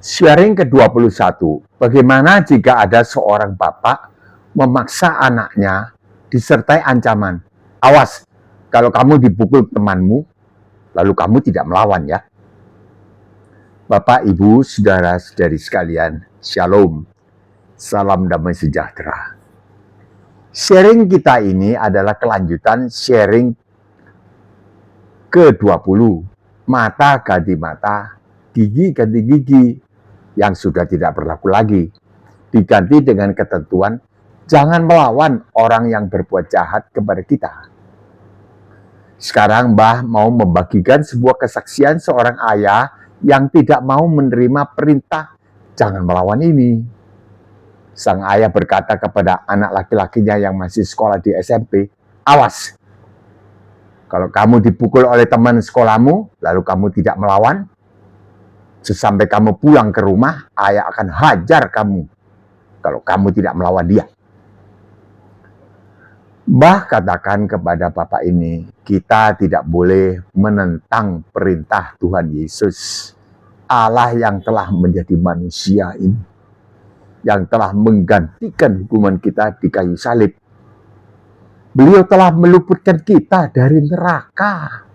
Sharing ke-21, bagaimana jika ada seorang bapak memaksa anaknya disertai ancaman, awas, kalau kamu dipukul temanmu, lalu kamu tidak melawan ya. Bapak, Ibu, saudara-saudari sekalian, Shalom, salam damai sejahtera. Sharing kita ini adalah kelanjutan sharing ke-20, mata ganti mata, gigi ganti gigi, yang sudah tidak berlaku lagi, diganti dengan ketentuan jangan melawan orang yang berbuat jahat kepada kita. Sekarang Mbah mau membagikan sebuah kesaksian seorang ayah yang tidak mau menerima perintah jangan melawan ini. Sang ayah berkata kepada anak laki-lakinya yang masih sekolah di SMP, awas, kalau kamu dipukul oleh teman sekolahmu, lalu kamu tidak melawan, sesampai kamu pulang ke rumah, ayah akan hajar kamu kalau kamu tidak melawan dia. Mbah katakan kepada bapak ini, kita tidak boleh menentang perintah Tuhan Yesus, Allah yang telah menjadi manusia ini, yang telah menggantikan hukuman kita di kayu salib. Beliau telah meluputkan kita dari neraka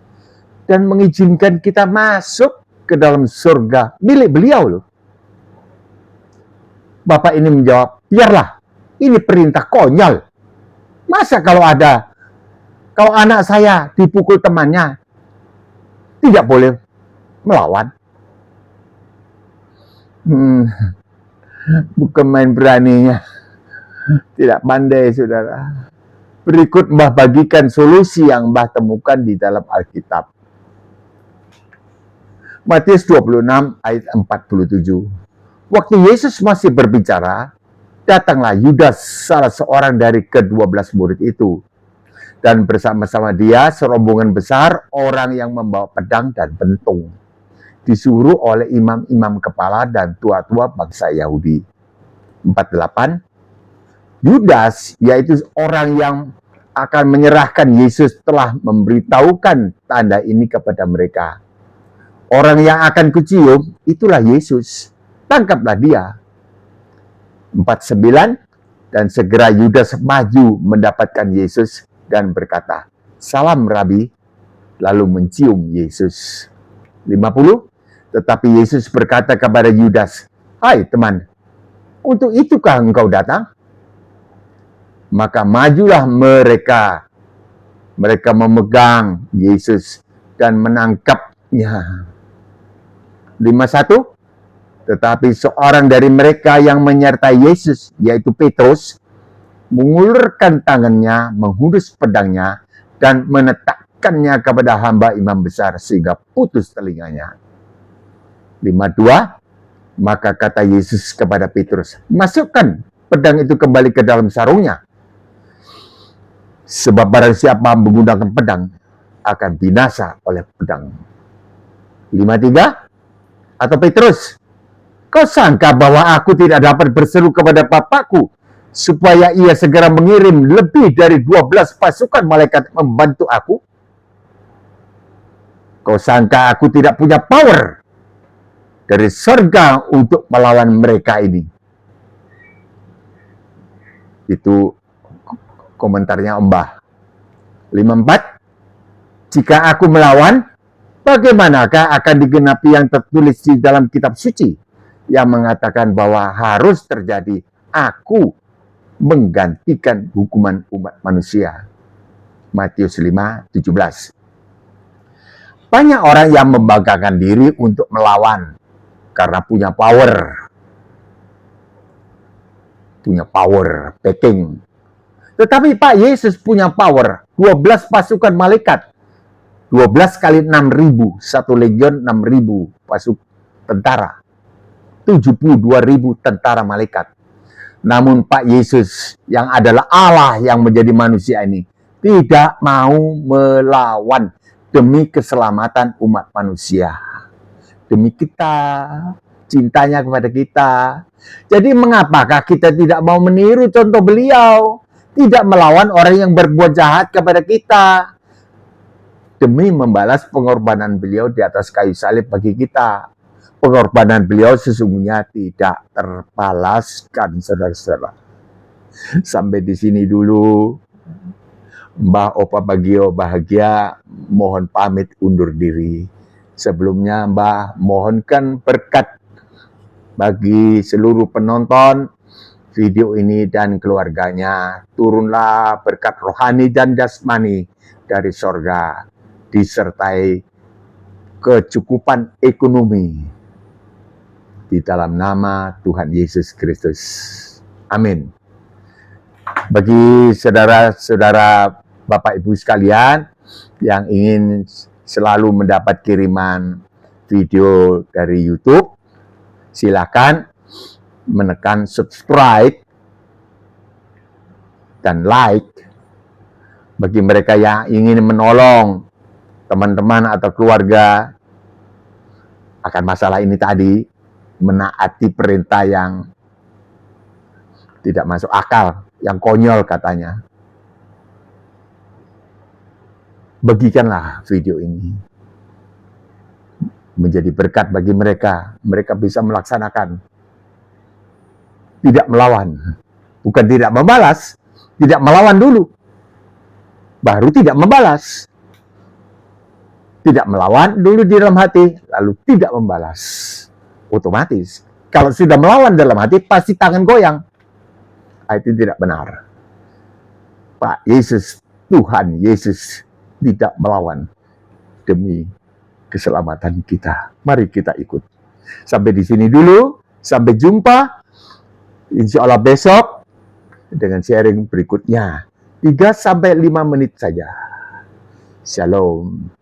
dan mengizinkan kita masuk ke dalam surga milik beliau loh. Bapak ini menjawab, biarlah, ini perintah konyol. Masa kalau anak saya dipukul temannya, tidak boleh melawan? Bukan main beraninya. Tidak pandai, saudara. Berikut Mbah bagikan solusi yang Mbah temukan di dalam Alkitab. Matius 26 ayat 47. Waktu Yesus masih berbicara, datanglah Yudas, salah seorang dari ke-12 murid itu. Dan bersama-sama dia serombongan besar orang yang membawa pedang dan bentung. Disuruh oleh imam-imam kepala dan tua-tua bangsa Yahudi. 48. Yudas, yaitu orang yang akan menyerahkan Yesus, telah memberitahukan tanda ini kepada mereka. Orang yang akan kucium, itulah Yesus. Tangkaplah dia. 49. Dan segera Yudas maju mendapatkan Yesus dan berkata, salam Rabi, lalu mencium Yesus. 50. Tetapi Yesus berkata kepada Yudas, hai teman, untuk itukah engkau datang? Maka majulah mereka. Mereka memegang Yesus dan menangkapnya. 51. Tetapi seorang dari mereka yang menyertai Yesus, yaitu Petrus, mengulurkan tangannya, menghunus pedangnya, dan menetakkannya kepada hamba imam besar sehingga putus telinganya. 52. Maka kata Yesus kepada Petrus, masukkan pedang itu kembali ke dalam sarungnya. Sebab barang siapa menggunakan pedang akan binasa oleh pedang. 53. Atau Petrus, kau sangka bahwa aku tidak dapat berseru kepada Bapakku supaya ia segera mengirim lebih dari 12 pasukan malaikat membantu aku? Kau sangka aku tidak punya power dari surga untuk melawan mereka ini? Itu komentarnya Mbah. 54. Jika aku melawan, bagaimanakah akan digenapi yang tertulis di dalam kitab suci yang mengatakan bahwa harus terjadi aku menggantikan hukuman umat manusia? Matius 5:17. Banyak orang yang membanggakan diri untuk melawan karena punya power, backing. Tetapi Pak Yesus punya power, 12 pasukan malaikat. 12 kali 6.000, satu legion 6.000 pasukan tentara. 72.000 tentara malaikat. Namun Pak Yesus yang adalah Allah yang menjadi manusia ini tidak mau melawan demi keselamatan umat manusia. Demi kita, cintanya kepada kita. Jadi mengapakah kita tidak mau meniru contoh beliau? Tidak melawan orang yang berbuat jahat kepada kita. Demi membalas pengorbanan beliau di atas kayu salib bagi kita. pengorbanan beliau sesungguhnya tidak terbalaskan, saudara-saudara. Sampai di sini dulu. Mbah Opa Bagio bahagia, mohon pamit undur diri. Sebelumnya Mbah mohonkan berkat bagi seluruh penonton video ini dan keluarganya. Turunlah berkat rohani dan jasmani dari sorga, disertai kecukupan ekonomi di dalam nama Tuhan Yesus Kristus. Amin. Bagi saudara-saudara Bapak Ibu sekalian yang ingin selalu mendapat kiriman video dari YouTube, silakan menekan subscribe dan like. Bagi mereka yang ingin menolong teman-teman atau keluarga akan masalah ini tadi, menaati perintah yang tidak masuk akal, yang konyol katanya, bagikanlah video ini menjadi berkat bagi mereka. Mereka bisa melaksanakan, tidak melawan, bukan tidak membalas, tidak melawan dulu, baru tidak membalas. Tidak melawan dulu di dalam hati, lalu tidak membalas. Otomatis, kalau sudah melawan dalam hati, pasti tangan goyang. Itu tidak benar. Pak Yesus, Tuhan Yesus tidak melawan demi keselamatan kita. Mari kita ikut. Sampai di sini dulu. Sampai jumpa. Insya Allah besok dengan sharing berikutnya. 3-5 menit saja. Shalom.